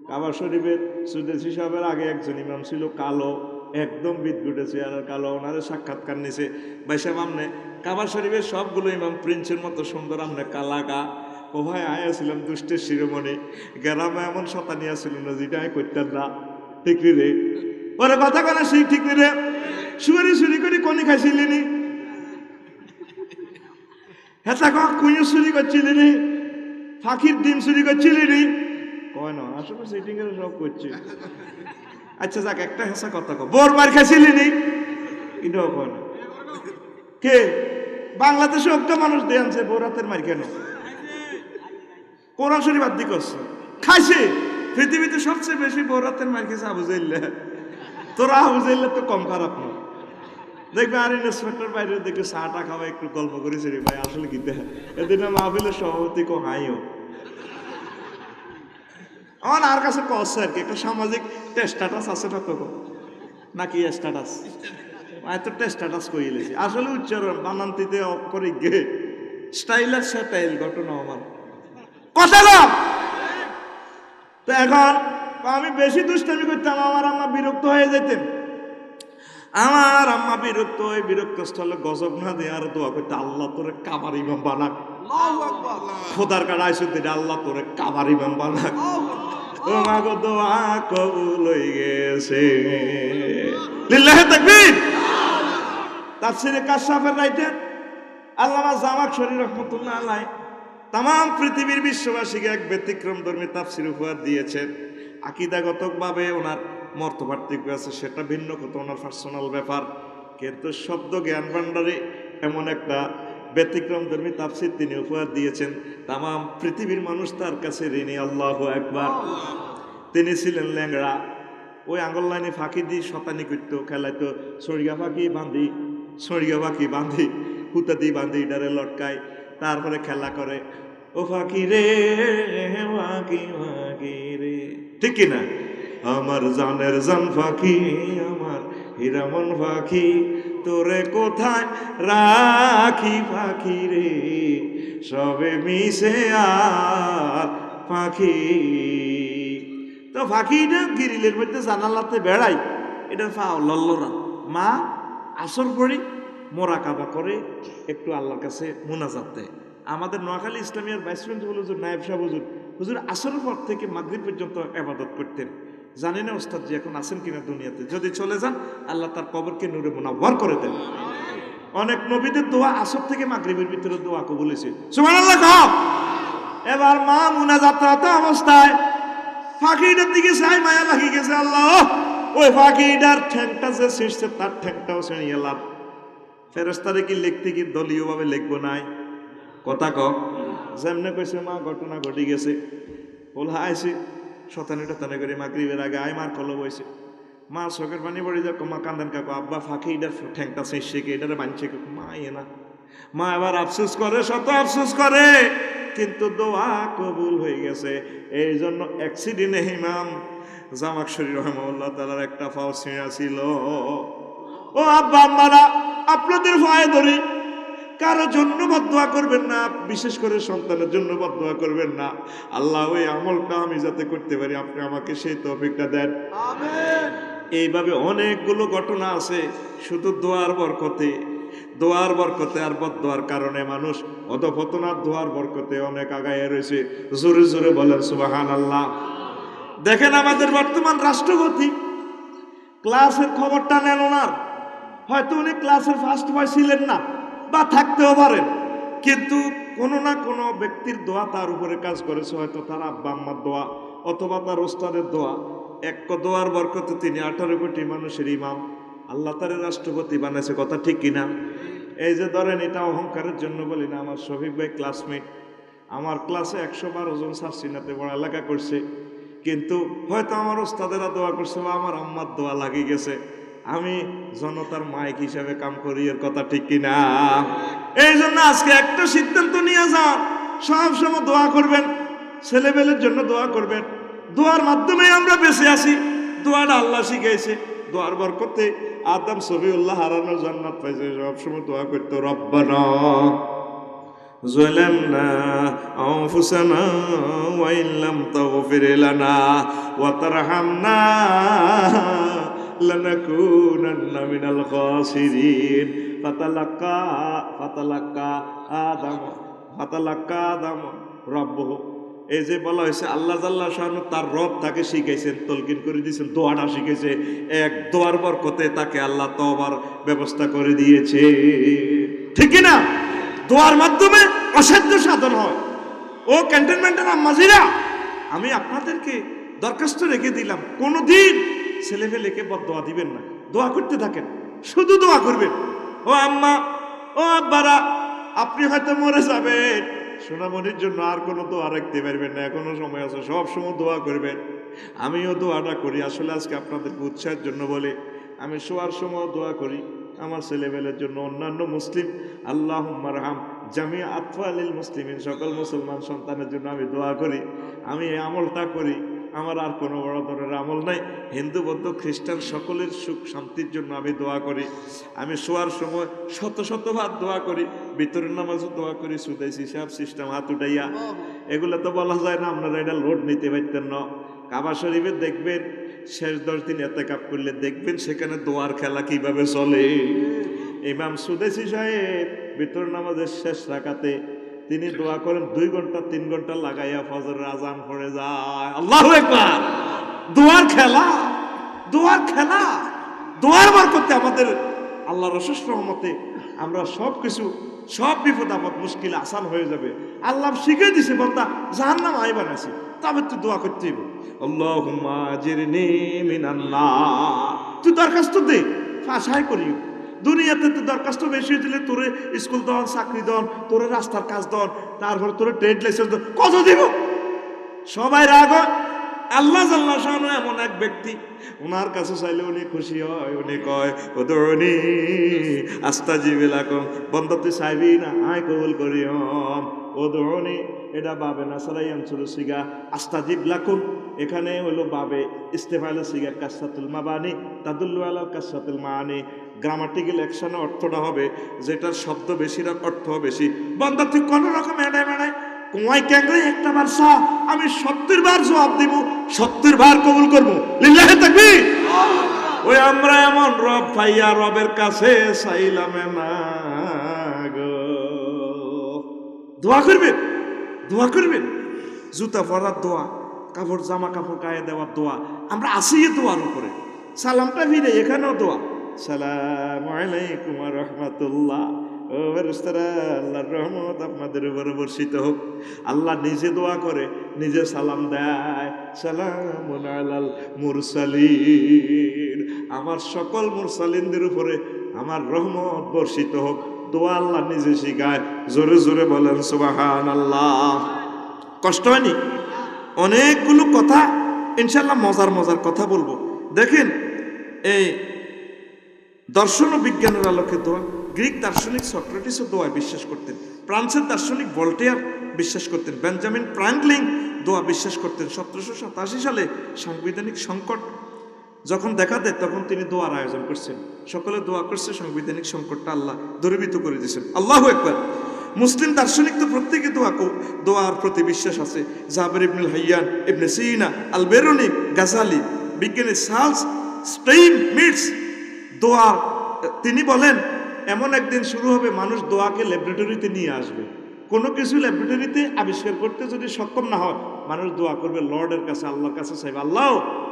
কাবা শরীফের সুদেশী সাহেবের আগে একজন ইমাম ছিল কালো, একদম বিদঘুটে চেহারার কালো, ওনারে সাক্ষাৎকার নিছে। ভাই সাহেব আমনে কাবা শরীফের সবগুলো ইমাম প্রিন্সের মতো সুন্দর, আমনে কালাগা। ও ভাই আয়াছিলাম দুষ্টের শিরোমণি, গ্রামে এমন শতানিয়া ছিল না যেটা আমি করতাম না। ঠিক রে ওরে কথা কেন সেই ঠিক রে, শুয়ারি চুরি করে কনি খাইছিলি, হেতা কুইও চুরি করছিলি নি, ফাঁকির ডিম চুরি করছিলি নি, কয় না আসলে সিটিং এর সব করছে। আচ্ছা যাক, একটা হেসা কথা কো, বোর মার খাইছিলি নি, এটাও কয় না। কে বাংলাদেশে একটা মানুষ দিয়ে আনছে বৌরাতের মার কেন? কোরআন শরীফ আদি করছে, খাইছে। পৃথিবীতে সবচেয়ে বেশি বৌরাতের মার খেয়েছে আবু জাইল্লা। তোরা আবু জাইল্লা তো কম খারাপ না। দেখবে আর ইন্সপেক্টর বাইরে দেখবে চাটা খাওয়া একটু গল্প করেছে রে ভাই, আসলে কি দেখ এদিন মাহফিলের সভাপতি কো হাইও আমার আর কাছে কচ্ছে আর কি, একটা সামাজিক স্ট্যাটাস আছে না তো নাকি স্ট্যাটাস, এত স্ট্যাটাস করে লেছি। আসলে উচ্চারণ বানান্তিতে করে গে স্টাইল আর স্টাইল ঘটনা আমার কথা না। তো এখন আমি বেশি দুষ্টামি করতাম, আমার আম্মা বিরক্ত হয়ে যেতেন। আমার আম্মা বিরক্ত হয়ে বিরক্ত স্থলে গজব না দিয়ে আর দোয়া করতে, আল্লাহ তোরে কাবার ইমাম বানাক, খোদার কাটা আইসুদ আল্লাহ তোরে কাবার ইমাম বানাক। ও মা গো দোয়া কবুল হয়ে গেছে, লিল্লাহি তাকবীর। তাফসীরে কাশফের রাইটার আল্লামা জামাখশরী রাহমাতুল্লাহ আলাইহি তাম পৃথিবীর বিশ্ববাসীকে এক ব্যতিক্রমধর্মী তাফসীর উপহার দিয়েছেন। আকীদাগতভাবে ওনার মত পার্থক্য আছে, সেটা ভিন্ন কথা, ওনার পার্সোনাল ব্যাপার। কিন্তু শব্দ জ্ঞান ভাণ্ডারে এমন একটা ব্যতিক্রমধর্মী তাফসীর তিনি উপহার দিয়েছেন, তাম পৃথিবীর মানুষ তার কাছে ঋণী। আল্লাহু আকবার। তিনি ছিলেন ল্যাংড়া, ওই আঙ্গল লাইনে ফাঁকি দিয়ে শতানি করত, খেলাইতো সরিয়া ফাঁকি বাঁধি, সরিয়া ফাঁকি বাঁধি, কুতা দিয়ে বাঁধি ডারে লটকায়, তারপরে খেলা করে ও ফাঁকি রে ফাঁকি ফাঁকি রে, ঠিক কিনা? আমার জানের জান ফাঁকি, আমার হীরামন ফাঁকি, তোরে কোথায় রাখি ফাঁকি রে, সবে মিশে আর ফাঁকি। তো ফাঁকিটা গিরিলের মধ্যে জানালাতে বেড়াই, এটা ফাও লল্লরা। মা আসর পড়ি মোরাকাবা করে একটু আল্লাহর কাছে মুনাজাত দেয়। আমাদের নোয়াখালী ইসলামিয়ার ভাইস প্রিন্সিপাল হুজুর নায়েব সাহেব হুজুর আসরের পর থেকে মাগরিব পর্যন্ত ইবাদত করতেন। জানি না ওস্তাদ জি এখন আছেন কিনা দুনিয়াতে, যদি চলে যান আল্লাহ তার কবরকে নূরে মুনাওয়ার করে দেন। অনেক নবীদের দোয়া আসর থেকে মাগরিবের ভিতরে দোয়া কবুল হয়েছে, সুবহানাল্লাহ কও। এবার মা মুনাজাতরত অবস্থায় ফাঁকিটার দিকে চাই, মায়া লাগি গেছে, আল্লাহ ওই ফাঁকিটার ঠ্যাংটা যে ছিঁড়ছে তার ঠ্যাংটাও ছিঁড়ে গেলাম। ফেরেশতারে কি লিখতে কি দলীয় ভাবে লিখবো নাই? কথা ক যেমনে কইছে মা ঘটনা ঘটি গেছে, বল আইসি শতানি টতানি করে মাগরিবের আগে আয় মার কল বইছে। মা চোখের পানি পড়ে যাক, মা কান্দেন কাকু আব্বা ফাঁকি এটার ঠ্যাংটা ছিঁড়ছে কি, এটারে বানছে মা এ না। মা এবার আফসোস করে, শত আফসোস করে, কিন্তু দোয়া কবুল হয়ে গেছে। এই জন্য অ্যাক্সিডেন্টে ইমাম জামাখশরী রাহিমাহুল্লাহ তাআলার একটা পাও ছিঁড়া ছিল। ও আব্বা আম্মারা, আপনাদের পায়ে ধরি, কারো জন্য বদদোয়া করবেন না, বিশেষ করে সন্তানের জন্য বদদোয়া করবেন না। আল্লাহ ওই আমলটা আমি যাতে করতে পারি, আপনি আমাকে সেই তৌফিকটা দেন, আমিন। এইভাবে অনেকগুলো ঘটনা আছে, শুধু দোয়ার বরকতে, দোয়ার বরকতে আর বদদোয়ার কারণে মানুষ অধপতনার দোয়ার বরকতে অনেক আগায় রয়েছে। জোরে জোরে বলেন সুবহানাল্লাহ। দেখেন আমাদের বর্তমান রাষ্ট্রপতি ক্লাসের খবরটা নেন ওনার, হয়তো উনি ক্লাসের ফার্স্ট বয় ছিলেন না বা থাকতেও পারেন, কিন্তু কোনো না কোনো ব্যক্তির দোয়া তার উপরে কাজ করেছে, হয়তো তার আব্বা আম্মার দোয়া অথবা তার ওস্তাদের দোয়া। এক দোয়ার বরকতে তিনি 18 কোটি মানুষের ইমাম, আল্লাহ তার রাষ্ট্রপতি বানাইছে, কথা ঠিক কিনা? এই যে ধরেন, এটা অহংকারের জন্য বলি না, আমার শফিক ভাই ক্লাসমেট, আমার ক্লাসে 112 জন সারসিনাতে পড়ালেখা করছে, কিন্তু হয়তো আমার ওস্তাদেরা দোয়া করছে বা আমার আম্মার দোয়া লাগে গেছে, আমি জনতার মাইক হিসাবে কাম করি, এর কথা ঠিক কিনা? এই জন্য আজকে একটা সিদ্ধান্ত নিয়ে যান, সব সময় দোয়া করবেন, ছেলেবেলের জন্য দোয়া করবেন। দোয়ার মাধ্যমে আমরা বেঁচে আছি, দোয়াটা আল্লাহ শিখাইছে। দোয়ার বরকতে আদম সফিউল্লাহ হারানোর জান্নাত পাইছে, সবসময় দোয়া করতো রব্বানা ظلمنا أنفسنا وإن لم تغفر لنا وترحمنا لنكونن من الخاسرين ফাতালাক্কা আদম রব্বহু। এই যে বলা হয়েছে আল্লাহ জাল্লা শানু তার রব তাকে শিখাইছেন, তলকিন করে দিয়েছেন, দোয়াটা শিখেছে। এক দোয়ার বরকতে তাকে আল্লাহ তওবার ব্যবস্থা করে দিয়েছে, ঠিক না? দোয়ার মাধ্যমে অসাধ্য সাধন হয়। ও ক্যান্টনমেন্টের আম্মাজিরা, আমি আপনাদেরকে দরখাস্ত রেখে দিলাম, কোনোদিন ছেলেফেলেকে বদদোয়া দিবেন না, দোয়া করতে থাকেন, শুধু দোয়া করবেন। ও আম্মা, ও আব্বারা, আপনি হয়তো মরে যাবেন, সোনামণির জন্য আর কোনো দোয়া রাখতে পারবেন না, এখনো সময় আছে, সব সময় দোয়া করবেন। আমিও দোয়াটা করি, আসলে আজকে আপনাদেরকে উৎসাহের জন্য বলে আমি শোয়ার সময় দোয়া করি আমার ছেলেমেয়ের জন্য, অন্যান্য মুসলিম আল্লাহুম্মা রহম জামিয়া আতফালিল মুসলিমিন, সকল মুসলমান সন্তানের জন্য আমি দোয়া করি। আমি এই আমলটা করি, আমার আর কোনো বড় ধরনের আমল নাই। হিন্দু বৌদ্ধ খ্রিস্টান সকলের সুখ শান্তির জন্য আমি দোয়া করি। আমি শোয়ার সময় শত শতবার দোয়া করি, ভিতরের নামাজও দোয়া করি, সুদাইছি হিসাব সিস্টেম হাত উঠাইয়া। এগুলো তো বলা যায় না, আপনারা এটা লোড নিতে পারতেন না। কাবা শরীফে দেখবেন শেষ 10 দিন এতেকাফ করলে দেখবেন সেখানে দোয়ার খেলা কিভাবে চলে। ইমাম সুদাইছি সাহেব ভিতর নামাজের শেষ রাকাতে তিনি দোয়া করেন, 2 ঘন্টা 3 ঘন্টা লাগাইয়া ফজরের আজান পড়ে যায়। আল্লাহু আকবার! দোয়ার খেলা, দোয়ার খেলা, দোয়ার বরকতে আমাদের আল্লাহর অশেষ রহমতে আমরা সব কিছু, সব বিপদ আপদ মুশকিল আসান হয়ে যাবে। আল্লাহ শিখে দিছে, বলতা জাহান্নাম আই বানাইছি, তবে তুই দোয়া করতে হইব, আল্লাহুম্মা আজিরনি মিনান নার। তুই দরখাস্ত দে, ফাঁসাই করিও। দুনিয়াতে তো দরখাস্ত বেশি দিলে তোরে স্কুল দন, চাকরি দন, তোরে রাস্তার কাজ দন, তারপরে তোরে ট্রেড লাইসেন্স দন, কত দিব? সবাই রাগ হয়। আল্লাহ জাল্লা শানু এমন এক ব্যক্তি, ওনার কাছে চাইলে উনি খুশি হয়। উনি কয়, উদুনি আস্তাজিব লাকুম, বন্দা তুই চাইবি না, আয় কবুল করিয়ম। উদুনি এটা বাবে নাসারাই আনসুল সিগা, আস্তাজিব লাকুম এখানে হলো বাবে ইস্তেফাইল সিগা কাসরাতুল মাবানি তাদুল্লু আলা কাসরাতুল মানি। গ্রামাটিক্যাল অ্যাকশনে অর্থটা হবে যেটার শব্দ বেশির অর্থ বেশি। বন্দা তুই কোনো রকম এড়ায় মেড়ায় কুমাই ক্যাংরে একটা বার সা, আমি 70 বার জবাব দিব, 70 বার কবুল করবো। লিল্লাহি তাকবীর। ওই আমরা এমন রব পাইয়া রবের কাছে চাইলাম না গো। দোয়া করবেন, দোয়া করবেন, জুতা পরার দোয়া, কাপড় জামা কাপড় গায়ে দেওয়ার দোয়া, আমরা আসি দোয়ার উপরে। সালামটা ফিরে এখানেও দোয়া, সালামু আলাইকুম ওয়া রাহমাতুল্লাহ। ও ফেরেশতারা, আল্লাহর রহমত আপনাদের উপরে বর্ষিত হোক। আল্লাহ নিজে দোয়া করে, নিজে সালাম দেয়, সালামুন আলাল মুরসালিন, আমার সকল মুরসালিনদের উপরে আমার রহমত বর্ষিত হোক। দোয়া আল্লাহ নিজে শিখায়। জোরে জোরে বলেন সুবহানাল্লাহ। কষ্ট হয়নি? অনেকগুলো কথা ইনশাআল্লাহ মজার মজার কথা বলবো। দেখেন, এই দর্শন ও বিজ্ঞানের আলোকে দোয়া, গ্রিক দার্শনিক সক্রেটিসও দোয়ায় বিশ্বাস করতেন, ফ্রান্সের দার্শনিক ভল্টেয়ার বিশ্বাস করতেন, বেঞ্জামিন ফ্রাঙ্কলিন দোয়া বিশ্বাস করতেন। 1787 সালে সাংবিধানিক সংকট যখন দেখা দেয় তখন তিনি দোয়ার আয়োজন করছেন, সকলে দোয়া করছে, সাংবিধানিক সংকটটা আল্লাহ দূরীভূত করে দিয়েছেন। আল্লাহু আকবার। মুসলিম দার্শনিক তো প্রত্যেকে দোয়ার প্রতি বিশ্বাস আছে। জাবের ইবনুল হাইয়ান, ইবনে সিনা, আল বেরুনি, গাজালি, বিজ্ঞানী চার্লস স্টেইনমিটস দোয়া, তিনি বলেন এমন একদিন শুরু হবে মানুষ দোয়াকে ল্যাবরেটরিতে নিয়ে আসবে। কোনো কিছু ল্যাবরেটরিতে আবিষ্কার করতে যদি সক্ষম না হয়, মানুষ দোয়া করবে লর্ডের কাছে, আল্লাহর কাছে চাইবে, আল্লাহ